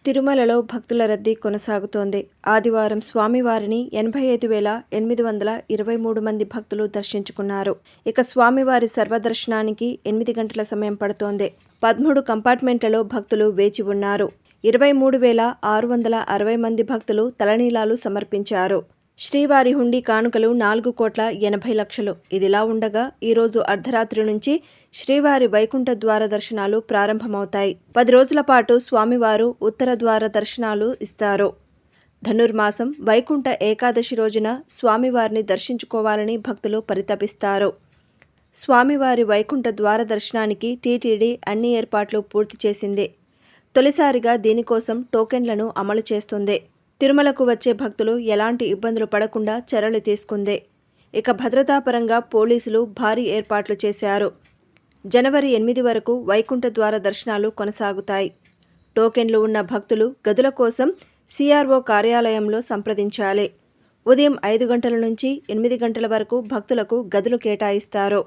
తిరుమలలో భక్తుల రద్దీ కొనసాగుతోంది. ఆదివారం స్వామివారిని 85,823 మంది భక్తులు దర్శించుకున్నారు. ఇక స్వామివారి సర్వదర్శనానికి 8 గంటల సమయం పడుతోంది. 13 కంపార్ట్మెంట్లలో భక్తులు వేచి ఉన్నారు. 23,660 మంది భక్తులు తలనీలాలు సమర్పించారు. శ్రీవారి హుండీ కానుకలు 4,80,00,000. ఇదిలా ఉండగా ఈరోజు అర్ధరాత్రి నుంచి శ్రీవారి వైకుంఠ ద్వార దర్శనాలు ప్రారంభమవుతాయి. 10 రోజుల పాటు స్వామివారు ఉత్తర ద్వార దర్శనాలు ఇస్తారు. ధనుర్మాసం వైకుంఠ ఏకాదశి రోజున స్వామివారిని దర్శించుకోవాలని భక్తులు పరితపిస్తారు. స్వామివారి వైకుంఠ ద్వార దర్శనానికి టీటీడీ అన్ని ఏర్పాట్లు పూర్తి చేసింది. తొలిసారిగా దీనికోసం టోకెన్లను అమలు చేస్తుంది. తిరుమలకు వచ్చే భక్తులు ఎలాంటి ఇబ్బందులు పడకుండా చర్యలు తీసుకుంది. ఇక భద్రతాపరంగా పోలీసులు భారీ ఏర్పాట్లు చేశారు. జనవరి 8 వరకు వైకుంఠ ద్వార దర్శనాలు కొనసాగుతాయి. టోకెన్లు ఉన్న భక్తులు గదుల కోసం CRO కార్యాలయంలో సంప్రదించాలి. ఉదయం 5 గంటల నుంచి 8 గంటల వరకు భక్తులకు గదులు కేటాయిస్తారు.